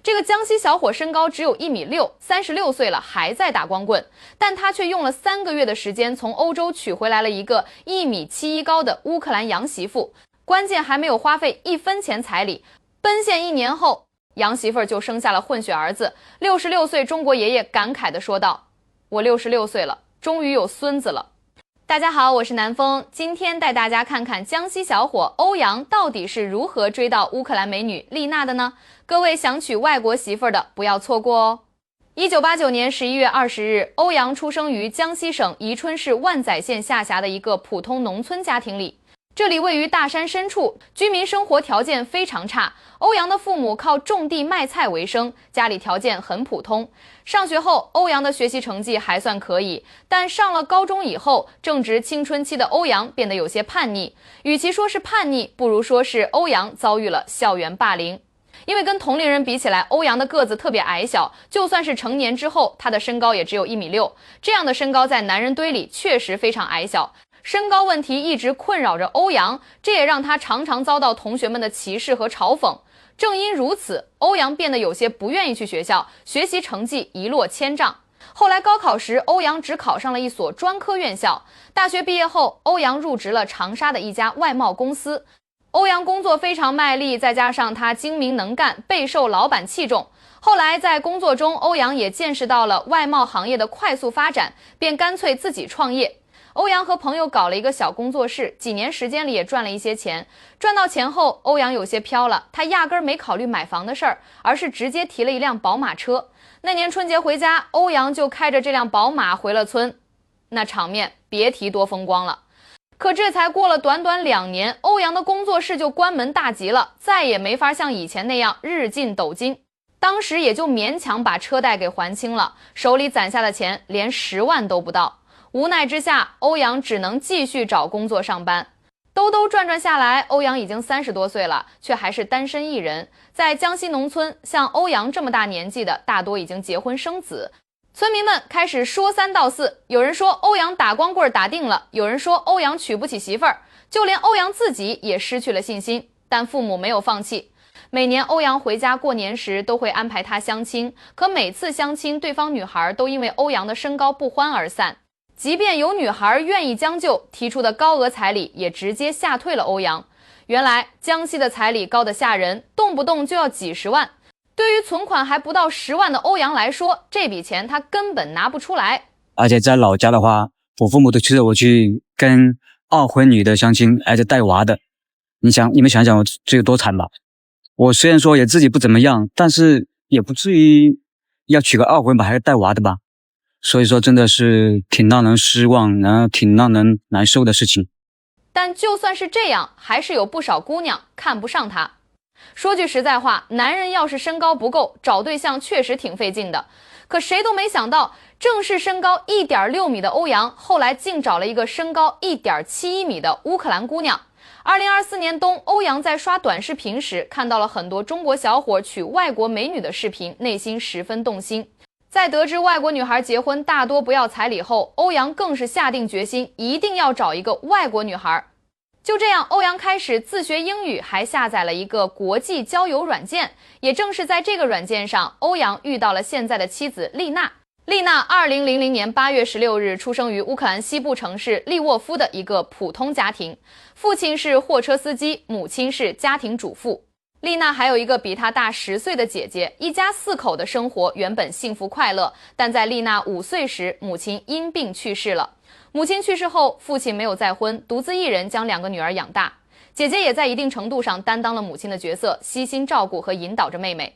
这个江西小伙身高只有1.6米，36岁了还在打光棍，但他却用了3个月的时间从欧洲娶回来了一个1.71米高的乌克兰洋媳妇，关键还没有花费1分钱彩礼，奔现1年后，洋媳妇就生下了混血儿子。66岁中国爷爷感慨地说道：“我66岁了，终于有孙子了。”大家好，我是南风，今天带大家看看江西小伙欧阳到底是如何追到乌克兰美女丽娜的呢？各位想娶外国媳妇的不要错过哦。1989年11月20日，欧阳出生于江西省宜春市万载县下辖的一个普通农村家庭里。这里位于大山深处，居民生活条件非常差。欧阳的父母靠种地卖菜为生，家里条件很普通。上学后，欧阳的学习成绩还算可以，但上了高中以后，正值青春期的欧阳变得有些叛逆。与其说是叛逆，不如说是欧阳遭遇了校园霸凌。因为跟同龄人比起来，欧阳的个子特别矮小，就算是成年之后，他的身高也只有1.6米。这样的身高在男人堆里确实非常矮小。身高问题一直困扰着欧阳，这也让他常常遭到同学们的歧视和嘲讽。正因如此，欧阳变得有些不愿意去学校，学习成绩一落千丈。后来高考时，欧阳只考上了一所专科院校。大学毕业后，欧阳入职了长沙的一家外贸公司。欧阳工作非常卖力，再加上他精明能干，备受老板器重。后来在工作中，欧阳也见识到了外贸行业的快速发展，便干脆自己创业。欧阳和朋友搞了一个小工作室，几年时间里也赚了一些钱。赚到钱后，欧阳有些飘了，他压根儿没考虑买房的事儿，而是直接提了一辆宝马车。那年春节回家，欧阳就开着这辆宝马回了村，那场面别提多风光了。可这才过了短短2年，欧阳的工作室就关门大吉了，再也没法像以前那样日进斗金。当时也就勉强把车贷给还清了，手里攒下的钱连10万都不到。无奈之下，欧阳只能继续找工作上班。兜兜转转下来，欧阳已经30多岁了，却还是单身一人。在江西农村，像欧阳这么大年纪的，大多已经结婚生子。村民们开始说3道4，有人说欧阳打光棍打定了，有人说欧阳娶不起媳妇儿，就连欧阳自己也失去了信心。但父母没有放弃，每年欧阳回家过年时都会安排他相亲，可每次相亲，对方女孩都因为欧阳的身高不欢而散。即便有女孩愿意将就，提出的高额彩礼也直接吓退了欧阳。原来江西的彩礼高得吓人，动不动就要几十万。对于存款还不到10万的欧阳来说，这笔钱他根本拿不出来。而且在老家的话，我父母都催着我去跟2婚女的相亲，而且带娃的。你们想想我这有多惨吧？我虽然说也自己不怎么样，但是也不至于要娶个2婚吧，还是带娃的吧。所以说真的是挺让人失望，然后挺让人难受的事情。但就算是这样，还是有不少姑娘看不上他。说句实在话，男人要是身高不够，找对象确实挺费劲的。可谁都没想到，正是身高1.6米的欧阳，后来竟找了一个身高1.71米的乌克兰姑娘。2024年冬，欧阳在刷短视频时，看到了很多中国小伙娶外国美女的视频，内心十分动心。在得知外国女孩结婚大多不要彩礼后，欧阳更是下定决心，一定要找一个外国女孩。就这样，欧阳开始自学英语，还下载了一个国际交友软件。也正是在这个软件上，欧阳遇到了现在的妻子丽娜。丽娜2000年8月16日出生于乌克兰西部城市利沃夫的一个普通家庭，父亲是货车司机，母亲是家庭主妇。丽娜还有一个比她大10岁的姐姐，一家4口的生活原本幸福快乐，但在丽娜5岁时，母亲因病去世了。母亲去世后，父亲没有再婚，独自一人将2个女儿养大。姐姐也在一定程度上担当了母亲的角色，悉心照顾和引导着妹妹。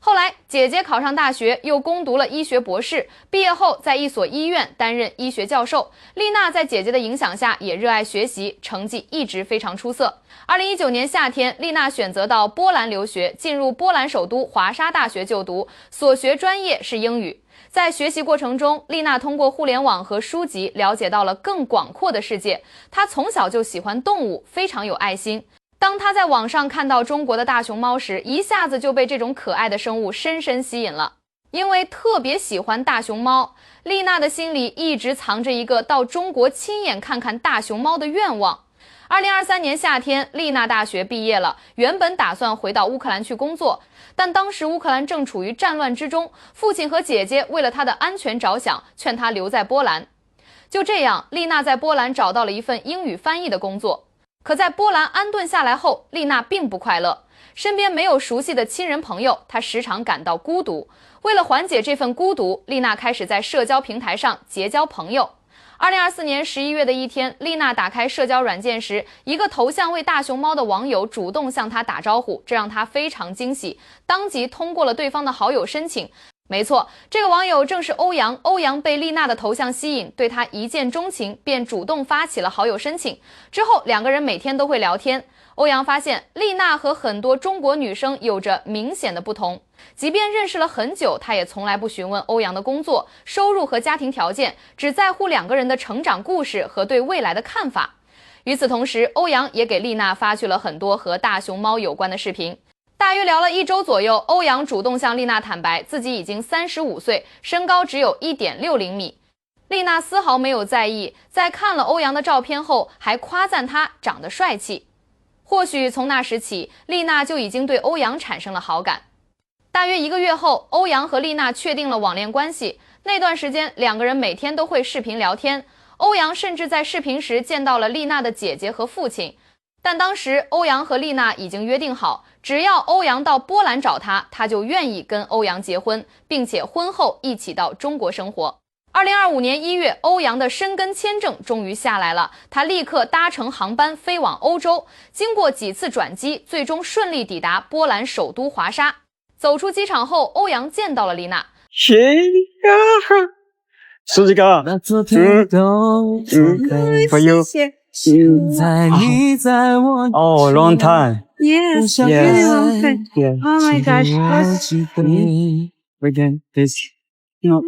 后来，姐姐考上大学，又攻读了医学博士，毕业后在一所医院担任医学教授。丽娜在姐姐的影响下，也热爱学习，成绩一直非常出色。2019年夏天，丽娜选择到波兰留学，进入波兰首都华沙大学就读，所学专业是英语。在学习过程中，丽娜通过互联网和书籍了解到了更广阔的世界。她从小就喜欢动物，非常有爱心。当他在网上看到中国的大熊猫时，一下子就被这种可爱的生物深深吸引了。因为特别喜欢大熊猫，丽娜的心里一直藏着一个到中国亲眼看看大熊猫的愿望。2023年夏天，丽娜大学毕业了，原本打算回到乌克兰去工作，但当时乌克兰正处于战乱之中，父亲和姐姐为了她的安全着想，劝她留在波兰。就这样，丽娜在波兰找到了一份英语翻译的工作。可在波兰安顿下来后，丽娜并不快乐，身边没有熟悉的亲人朋友，她时常感到孤独。为了缓解这份孤独，丽娜开始在社交平台上结交朋友。2024年11月的一天，丽娜打开社交软件时，一个头像为大熊猫的网友主动向她打招呼，这让她非常惊喜，当即通过了对方的好友申请。没错，这个网友正是欧阳。欧阳被丽娜的头像吸引，对她一见钟情，便主动发起了好友申请。之后，两个人每天都会聊天。欧阳发现丽娜和很多中国女生有着明显的不同，即便认识了很久，他也从来不询问欧阳的工作、收入和家庭条件，只在乎两个人的成长故事和对未来的看法。与此同时，欧阳也给丽娜发去了很多和大熊猫有关的视频。大约聊了1周左右，欧阳主动向丽娜坦白自己已经35岁，身高只有1.60米。丽娜丝毫没有在意，在看了欧阳的照片后，还夸赞他长得帅气。或许从那时起，丽娜就已经对欧阳产生了好感。大约1个月后，欧阳和丽娜确定了网恋关系。那段时间，两个人每天都会视频聊天。欧阳甚至在视频时见到了丽娜的姐姐和父亲。但当时欧阳和丽娜已经约定好，只要欧阳到波兰找她，她就愿意跟欧阳结婚，并且婚后一起到中国生活。2025年1月，欧阳的申根签证终于下来了，他立刻搭乘航班飞往欧洲，经过几次转机，最终顺利抵达波兰首都华沙。走出机场后，欧阳见到了丽娜。手机哥，for you. Oh, long time. Yes, Yes. very long time. Yeah. Oh my gosh. We can this. No.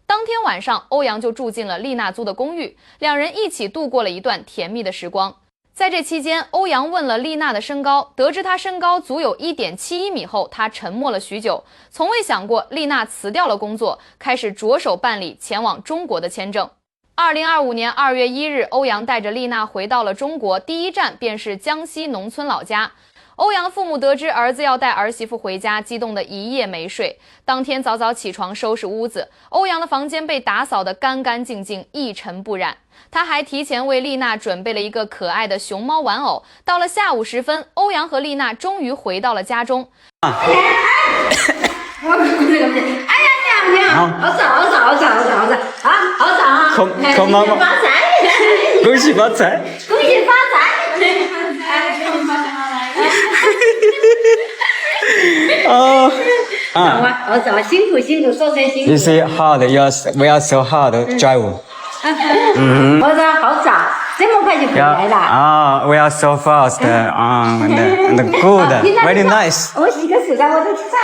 当天晚上，欧阳就住进了丽娜租的公寓，两人一起度过了一段甜蜜的时光。在这期间，欧阳问了丽娜的身高，得知她身高足有1.71米后，他沉默了许久，从未想过丽娜辞掉了工作，开始着手办理前往中国的签证。2025年2月1日，欧阳带着丽娜回到了中国，第一站便是江西农村老家。欧阳的父母得知儿子要带儿媳妇回家，激动得一夜没睡。当天早早起床收拾屋子，欧阳的房间被打扫得干干净净，一尘不染。他还提前为丽娜准备了一个可爱的熊猫玩偶。到了下午时分，欧阳和丽娜终于回到了家中。哎呀，娘，好早啊！口妈妈，发财！恭喜发财！恭喜发财！哦，好早，辛苦，说声辛苦。 You say hard, we are so hard drive. 我说好早，这么快就回来了。we are so fast. And good, very nice. 我洗个手了，我都吃菜。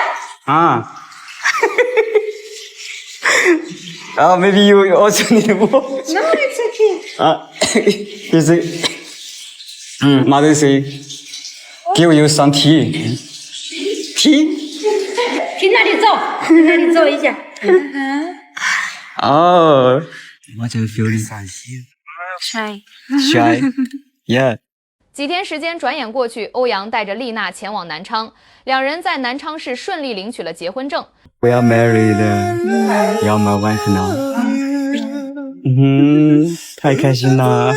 Maybe you also need more. No, it's okay. You say, mother say, give you some tea. Tea? 去那里坐一下。Oh. What are you feeling? Shy. Shy? Yeah. 几天时间转眼过去，欧阳带着丽娜前往南昌，两人在南昌市顺利领取了结婚证。We are married. You're my wife now. 太开心了。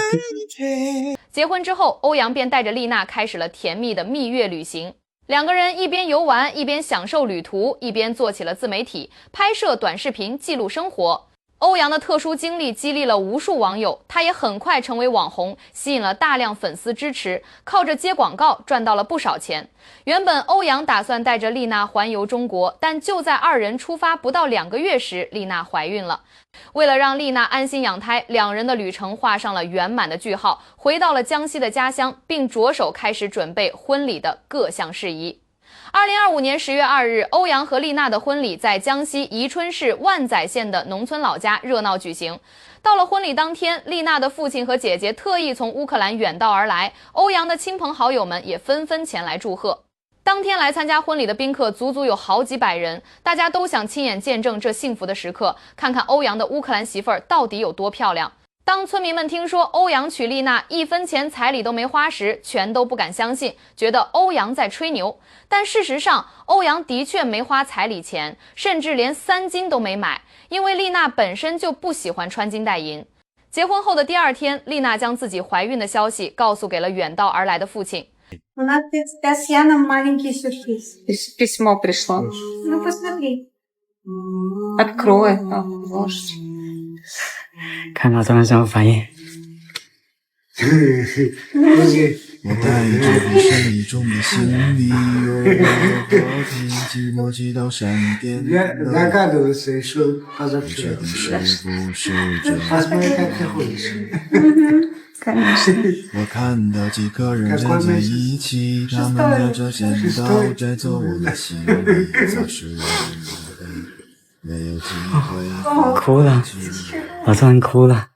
结婚之后，欧阳便带着丽娜开始了甜蜜的蜜月旅行。两个人一边游玩，一边享受旅途，一边做起了自媒体，拍摄短视频记录生活。欧阳的特殊经历激励了无数网友，他也很快成为网红，吸引了大量粉丝支持，靠着接广告赚到了不少钱。原本欧阳打算带着丽娜环游中国，但就在二人出发不到2个月时，丽娜怀孕了。为了让丽娜安心养胎，两人的旅程画上了圆满的句号，回到了江西的家乡，并着手开始准备婚礼的各项事宜。2025年10月2日，欧阳和丽娜的婚礼在江西宜春市万载县的农村老家热闹举行。到了婚礼当天，丽娜的父亲和姐姐特意从乌克兰远道而来，欧阳的亲朋好友们也纷纷前来祝贺。当天来参加婚礼的宾客足足有好几百人，大家都想亲眼见证这幸福的时刻，看看欧阳的乌克兰媳妇儿到底有多漂亮。当村民们听说欧阳娶丽娜1分钱彩礼都没花时，全都不敢相信，觉得欧阳在吹牛。但事实上，欧阳的确没花彩礼钱，甚至连3金都没买，因为丽娜本身就不喜欢穿金戴银。结婚后的第2天，丽娜将自己怀孕的消息告诉给了远道而来的父亲。У нас Татьяна маленький сюрприз. Письмо пришло. Ну, посмотри. Открой. Боже. 看老张什么反应？我带着神秘中的行李，我听寂寞几道闪电。两个都是手，他是确定是不是真？他是没看最后一首。我看到几个人站在一起，他们拿着剪刀摘走我的心里，擦拭我的泪，没有机会。哭了，老张哭了。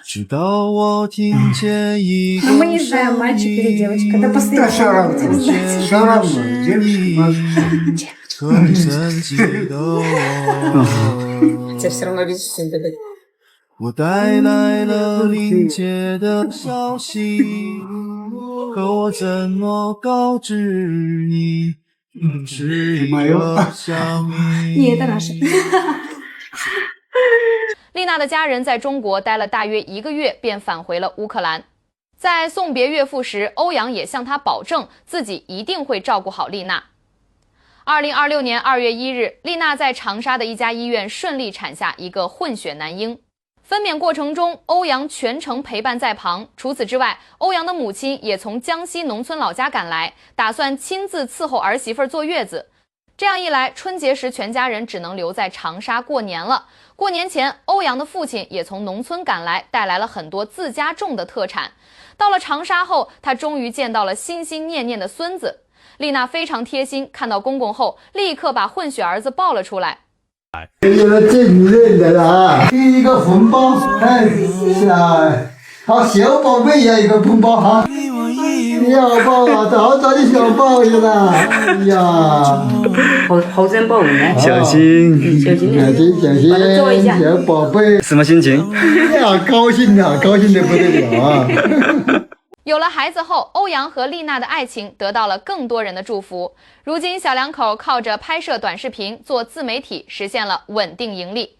直到我听见一个 Мы не знаем, мальчик или девочка. Это Да все равно, все равно, девушка, 可你曾记得我。 Тебя все равно видишь всегда. 我带来了临界的消息，可我怎么告知你？是一个小秘。 Не, это наша. 丽娜的家人在中国待了大约1个月，便返回了乌克兰。在送别岳父时，欧阳也向他保证自己一定会照顾好丽娜。2026年2月1日，丽娜在长沙的一家医院顺利产下一个混血男婴。分娩过程中，欧阳全程陪伴在旁。除此之外，欧阳的母亲也从江西农村老家赶来，打算亲自伺候儿媳妇坐月子。这样一来，春节时全家人只能留在长沙过年了。过年前，欧阳的父亲也从农村赶来，带来了很多自家种的特产。到了长沙后，他终于见到了心心念念的孙子。丽娜非常贴心，看到公公后，立刻把混血儿子抱了出来。有了证人的啦，第一个红包，哎，是啊，好小宝贝呀，一个红包哈，小宝啊，早早的小宝呀啦，哎呀，好真不呢？小心，小心，小宝贝，什么心情？呀，高兴啊，高兴的不得了啊！有了孩子后，欧阳和丽娜的爱情得到了更多人的祝福。如今，小两口靠着拍摄短视频做自媒体，实现了稳定盈利。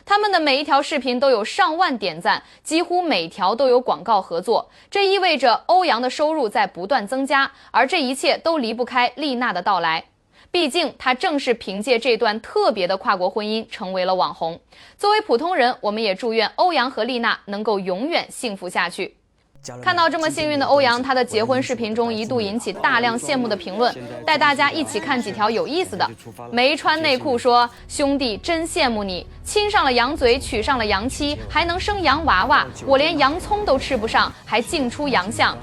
他们的每一条视频都有上万点赞，几乎每条都有广告合作。这意味着欧阳的收入在不断增加，而这一切都离不开丽娜的到来。毕竟，她正是凭借这段特别的跨国婚姻成为了网红。作为普通人，我们也祝愿欧阳和丽娜能够永远幸福下去。看到这么幸运的欧阳，他的结婚视频中一度引起大量羡慕的评论。带大家一起看几条有意思的。没穿内裤说：“兄弟真羡慕你，亲上了羊嘴，娶上了羊妻，还能生洋娃娃，我连洋葱都吃不上，还净出洋相。”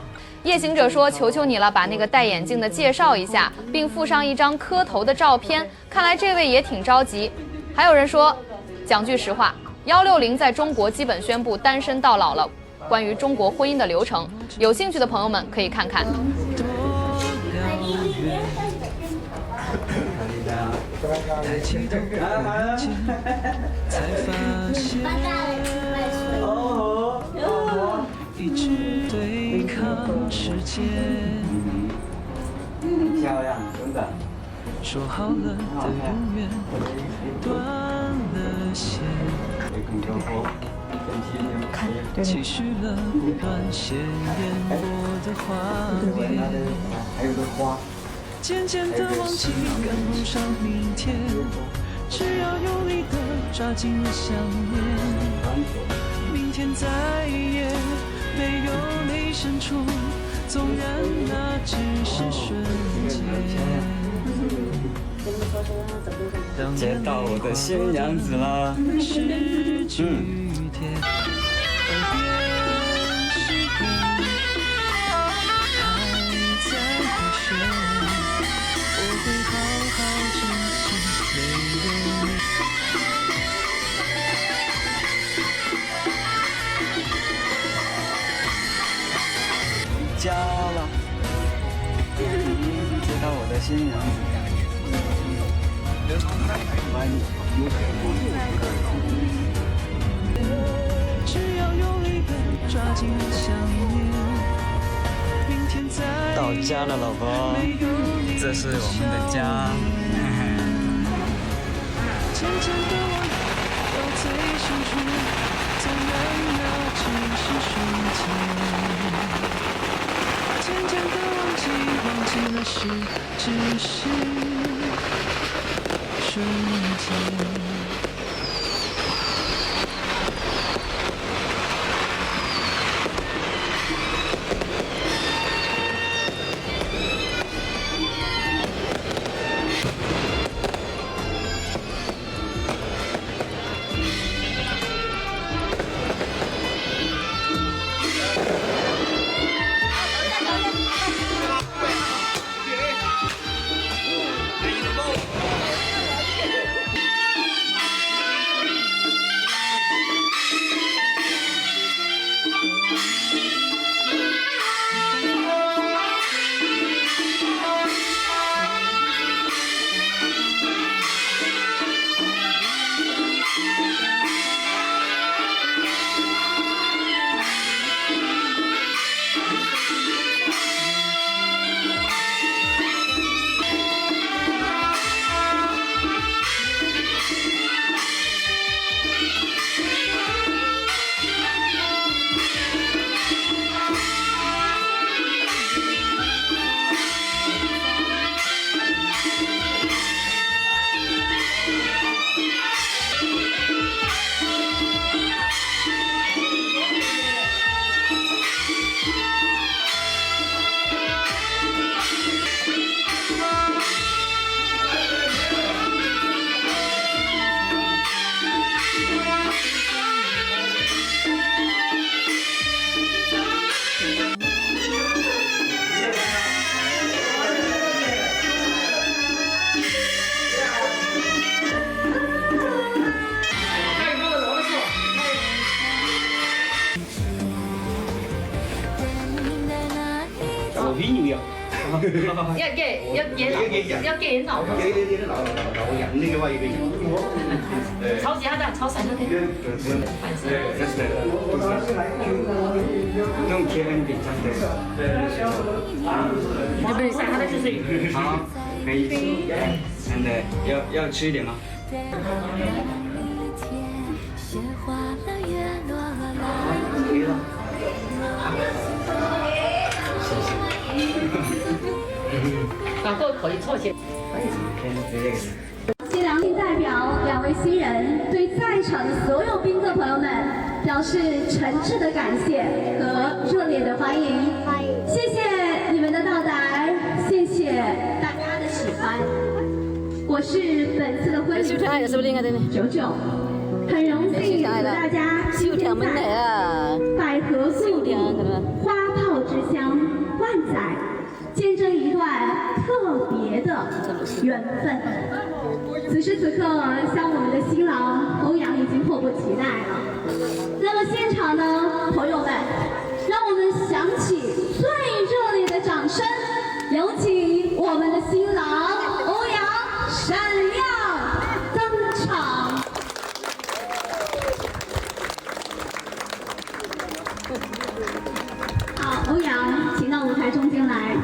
夜行者说：“求求你了，把那个戴眼镜的介绍一下，并附上一张磕头的照片。看来这位也挺着急。”还有人说：“讲句实话，160在中国基本宣布单身到老了。”关于中国婚姻的流程，有兴趣的朋友们可以看看。漂亮，真的。说好了的永远断了线。期许了不断鲜艳我的画面，渐渐地忘记赶不上明天，只要用力地抓紧了想念。明天再也没有你深处，纵然那只是瞬间。见到我的新娘子了。交了，接到我的新娘子。我爱你。抓紧了想念。明天再到家了，老婆，这是我们的家。渐渐的忘到最深处，纵然那只是瞬间。渐渐的忘记了是只是瞬间。要给人闹，那个话一个炒鸡蛋，炒三个。用铁很饼上要不然晒它的就是。好，可以。真的要吃一点吗？然后可以错些。新娘新代表2位新人对在场的所有宾客朋友们表示诚挚的感谢和热烈的欢迎，谢谢你们的到来，谢谢大家的喜欢。我是本次的婚礼99，很荣幸和大家今天在百合素花炮之乡万载，见证一段特别的缘分。此时此刻，像我们的新郎欧阳已经迫不及待了。那么现场呢，朋友们，让我们响起最热烈的掌声，有请我们的新郎欧阳闪亮登场。好，欧阳，请到舞台中间来。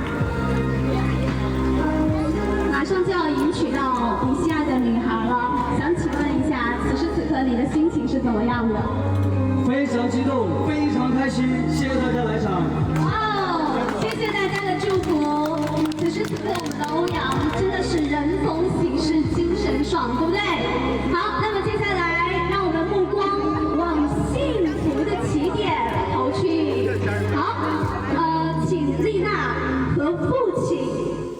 马上就要迎娶到你心爱的女孩了，想请问一下，此时此刻你的心情是怎么样的？非常激动，非常开心，谢谢大家来场。哦，谢谢大家的祝福。此时此刻，我们的欧阳真的是人逢喜事精神爽，对不对？好，那么接下来让我们目光往幸福的起点投去。好，请丽娜和父亲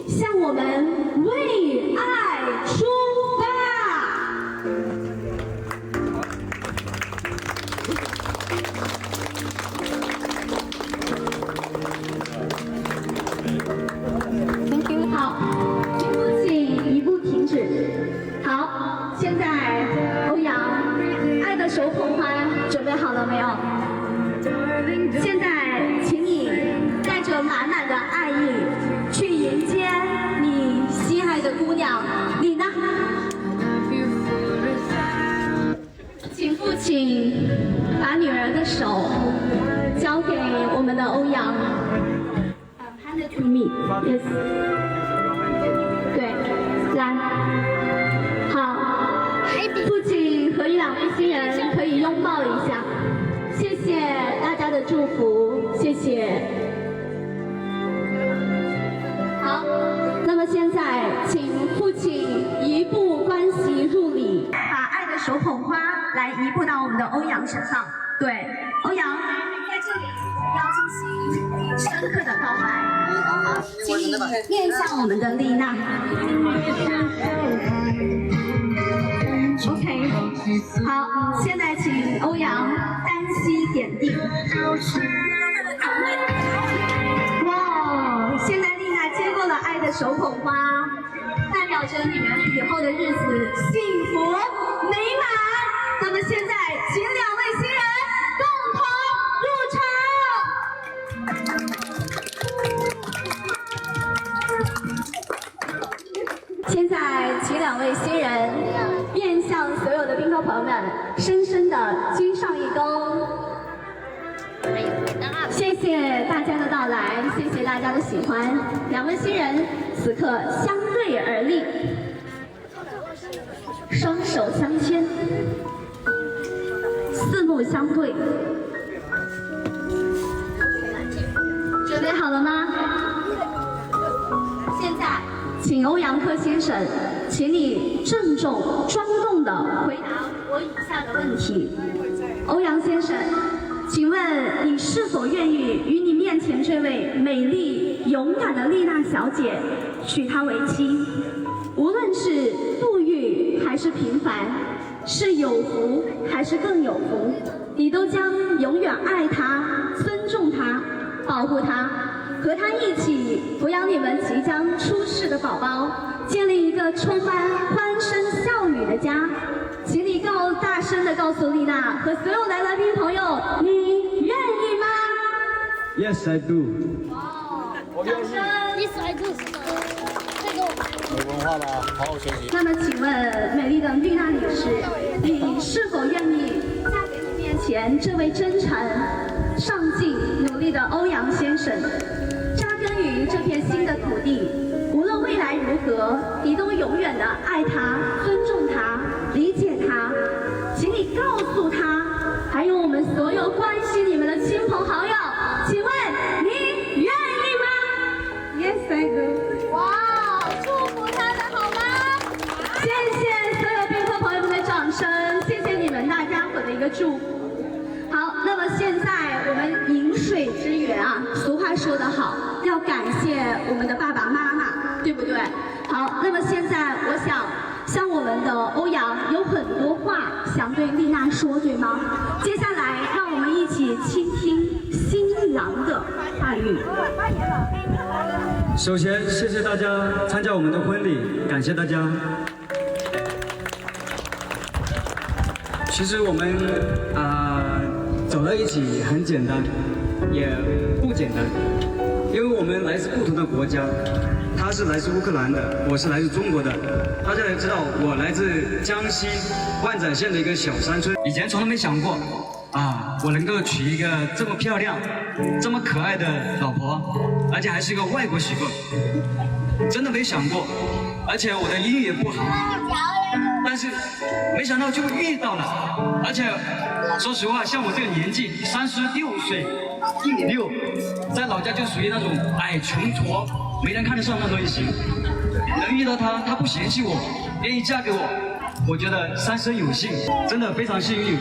向我们为爱出发。好，请父亲一步停止。好，现在欧阳，爱的手捧花准备好了没有？现在，请你带着满满的爱意去迎接你心爱的姑娘，你呢？请父亲把女儿的手给我们的欧阳。Hand it to me, yes。对，来，好，父亲和2位新人可以拥抱一下，谢谢大家的祝福，谢谢。好，那么现在请父亲移步关系入礼，把爱的手捧花来移步到我们的欧阳身上。对，欧阳在这里要进行深刻的告白，请你面向我们的丽娜。OK， 好，现在请欧阳单膝点地。哇，现在丽娜接过了爱的手捧花，代表着你们以后的日子幸福美满。那么现在，请2位新人共同入场。现在，请2位新人面向所有的宾客朋友们，深深的鞠上一躬。谢谢大家的到来，谢谢大家的喜欢。2位新人此刻相对而立，双手相牵，四目相对。准备好了吗？现在，请欧阳克先生，请你郑重庄重地回答我以下的问题。欧阳先生，请问你是否愿意与你面前这位美丽勇敢的丽娜小姐娶她为妻？无论是富裕还是平凡，是有福还是更有福，你都将永远爱她、尊重她、保护她，和她一起抚养你们即将出世的宝宝，建立一个充满欢声笑语的家。请你大声地告诉丽娜和所有来宾朋友，你愿意吗 ？Yes, I do。掌声 ！Yes, I do 是吗？这个有文化吗？好好学习。那么，请问美丽的丽娜女士，你是否愿意嫁给你面前这位真诚、上进、努力的欧阳先生，扎根于这片新的土地？无论未来如何，你都永远的爱他、尊重他、理解他。请你告诉他，还有我们所有关心你们的亲朋好友，请问你愿意吗 ？Yes, I do。哇，祝福他们好吗？谢谢所有宾客朋友们的掌声，谢谢你们大家伙的一个祝福。好，那么现在我们饮水之缘啊，俗话说得好，要感谢我们的爸爸妈妈，对不对？好，那么现在我想像我们的欧阳有很多话想对丽娜说，对吗？接下来让我们一起倾听新郎的话语。首先，谢谢大家参加我们的婚礼，感谢大家。其实我们走到一起很简单，也不简单，因为我们来自不同的国家，他是来自乌克兰的，我是来自中国的。大家也知道，我来自江西万载县的一个小山村，以前从来没想过我能够娶一个这么漂亮、这么可爱的老婆，而且还是一个外国媳妇，真的没想过。而且我的英语也不好，但是没想到就遇到了。而且说实话，像我这个年纪，36岁，1.6米，在老家就属于那种矮穷矬，没人看得上那类型。能遇到她，她不嫌弃我，愿意嫁给我，我觉得三生有幸，真的非常幸运。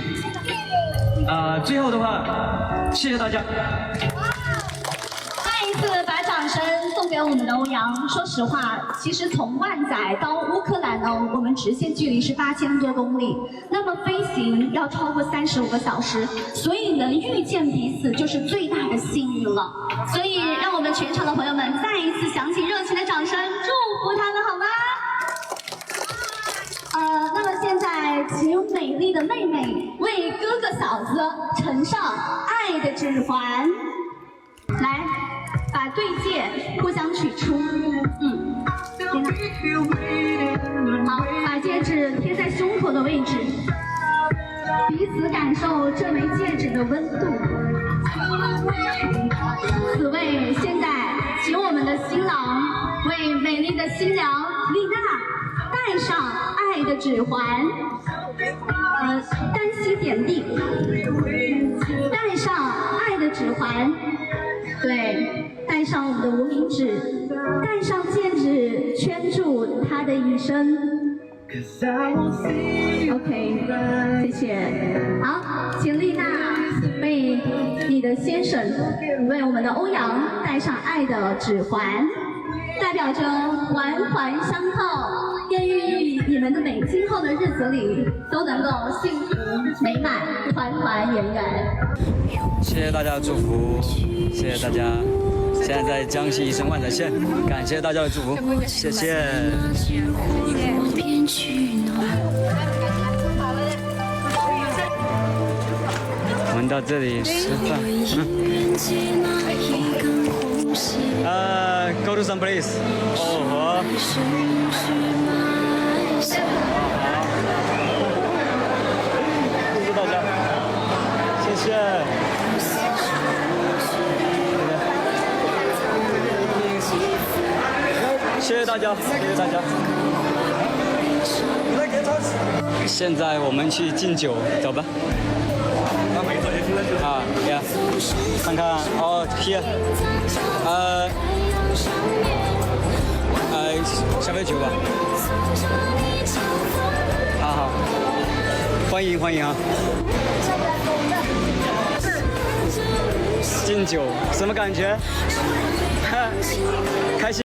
最后的话，谢谢大家。再一次把掌声送给我们的欧阳。说实话，其实从万载到乌克兰呢，我们直线距离是8000多公里，那么飞行要超过35个小时，所以能遇见彼此就是最大的幸运了。所以让我们全场的朋友们再一次响起热情的掌声，祝福他们好吗？那么现在请美丽的妹妹为哥哥嫂子呈上爱的指环，来，把对戒互相取出，好，把戒指贴在胸口的位置，彼此感受这枚戒指的温度。此位现在请我们的新郎为美丽的新娘丽娜戴上爱的指环，单膝点地，戴上爱的指环，对，戴上我们的无名指，戴上戒指，圈住她的一生。OK， 谢谢。好，请丽娜为你的先生，为我们的欧阳戴上爱的指环，代表着环环相扣，愿预你们的今后的日子里都能够幸福美满，团团圆圆。谢谢大家的祝福，谢谢大家。现在在江西省万载县，感谢大家的祝福，谢谢。我们到这里吃饭。Go to some place。哦，谢谢大家，谢谢。谢谢大家，谢谢大家。现在我们去敬酒，走吧。啊呀，看看哦 ，here， 消费酒吧。好，欢迎欢迎啊！敬酒什么感觉？开心。